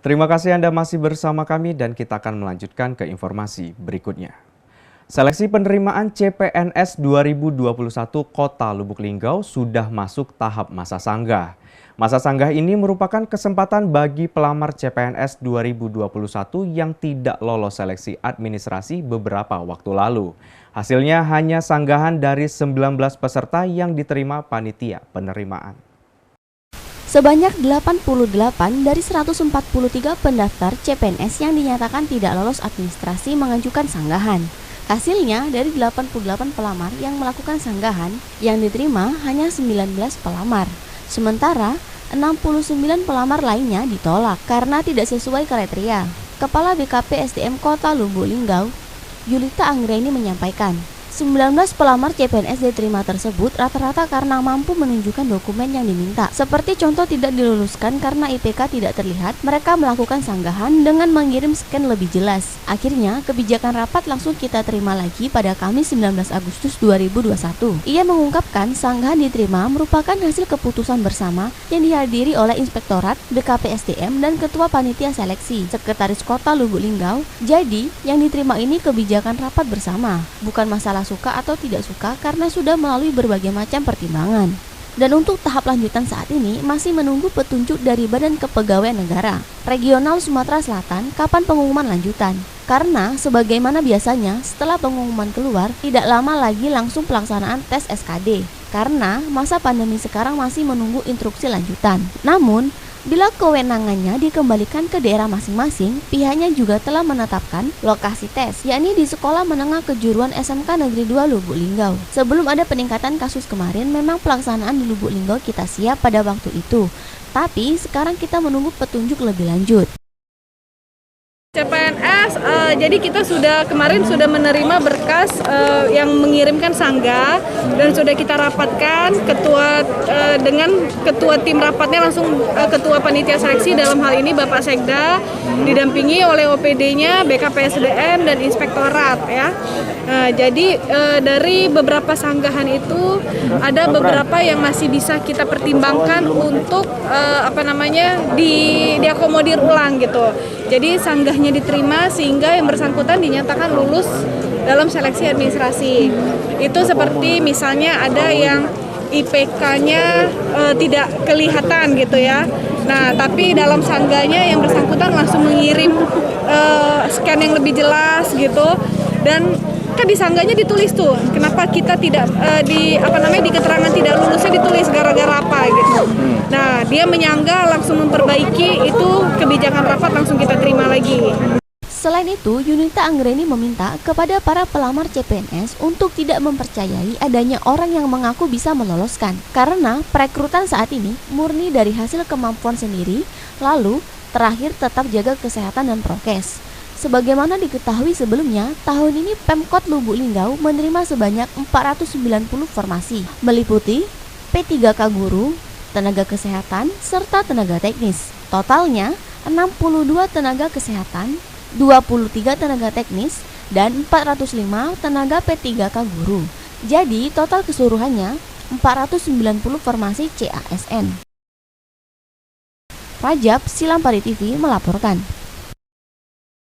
Terima kasih Anda masih bersama kami dan kita akan melanjutkan ke informasi berikutnya. Seleksi penerimaan CPNS 2021 Kota Lubuk Linggau sudah masuk tahap masa sanggah. Masa sanggah ini merupakan kesempatan bagi pelamar CPNS 2021 yang tidak lolos seleksi administrasi beberapa waktu lalu. Hasilnya hanya sanggahan dari 19 peserta yang diterima panitia penerimaan. Sebanyak 88 dari 143 pendaftar CPNS yang dinyatakan tidak lolos administrasi mengajukan sanggahan. Hasilnya, dari 88 pelamar yang melakukan sanggahan, yang diterima hanya 19 pelamar. Sementara, 69 pelamar lainnya ditolak karena tidak sesuai kriteria. Kepala BKP SDM Kota Lubuk Linggau, Yulita Anggreni menyampaikan, 19 pelamar CPNS diterima tersebut rata-rata karena mampu menunjukkan dokumen yang diminta. Seperti contoh tidak diluluskan karena IPK tidak terlihat, mereka melakukan sanggahan dengan mengirim scan lebih jelas. Akhirnya, kebijakan rapat langsung kita terima lagi pada Kamis 19 Agustus 2021. Ia mengungkapkan sanggahan diterima merupakan hasil keputusan bersama yang dihadiri oleh Inspektorat, BKP SDM, dan Ketua Panitia Seleksi, Sekretaris Kota Lubuk Linggau. Jadi, yang diterima ini kebijakan rapat bersama, bukan masalah suka atau tidak suka karena sudah melalui berbagai macam pertimbangan. Dan untuk tahap lanjutan saat ini masih menunggu petunjuk dari Badan Kepegawaian Negara Regional Sumatera Selatan kapan pengumuman lanjutan. Karena sebagaimana biasanya setelah pengumuman keluar tidak lama lagi langsung pelaksanaan tes SKD. Karena masa pandemi sekarang masih menunggu instruksi lanjutan. Namun bila kewenangannya dikembalikan ke daerah masing-masing, pihaknya juga telah menetapkan lokasi tes, yakni di Sekolah Menengah Kejuruan SMK Negeri 2 Lubuk Linggau. Sebelum ada peningkatan kasus kemarin, memang pelaksanaan di Lubuk Linggau kita siap pada waktu itu. Tapi sekarang kita menunggu petunjuk lebih lanjut. CPNS, jadi kita kemarin sudah menerima berkas yang mengirimkan sanggah dan sudah kita rapatkan dengan ketua tim rapatnya langsung ketua panitia seleksi dalam hal ini Bapak Sekda didampingi oleh OPD-nya BKP SDM dan Inspektorat ya. Jadi dari beberapa sanggahan itu ada beberapa yang masih bisa kita pertimbangkan untuk diakomodir ulang gitu. Jadi sanggahnya diterima sehingga yang bersangkutan dinyatakan lulus dalam seleksi administrasi. Itu seperti misalnya ada yang IPK-nya tidak kelihatan gitu ya. Nah, tapi dalam sanggahnya yang bersangkutan langsung mengirim scan yang lebih jelas gitu. Dan kan di sanggahnya ditulis tuh kenapa kita tidak di keterangan tidak lulusnya ditulis gara-gara apa gitu. Nah, dia menyangga langsung memperbaiki, itu kebijakan rapat langsung kita terima lagi. Selain itu, Yulita Anggreni meminta kepada para pelamar CPNS untuk tidak mempercayai adanya orang yang mengaku bisa meloloskan, karena perekrutan saat ini murni dari hasil kemampuan sendiri. Lalu, terakhir tetap jaga kesehatan dan prokes. Sebagaimana diketahui sebelumnya, tahun ini Pemkot Lubuk Linggau menerima sebanyak 490 formasi, meliputi P3K Guru, tenaga kesehatan, serta tenaga teknis. Totalnya 62 tenaga kesehatan, 23 tenaga teknis, dan 405 tenaga P3K Guru. Jadi total keseluruhannya 490 formasi CASN. Rajab, Silampari TV melaporkan.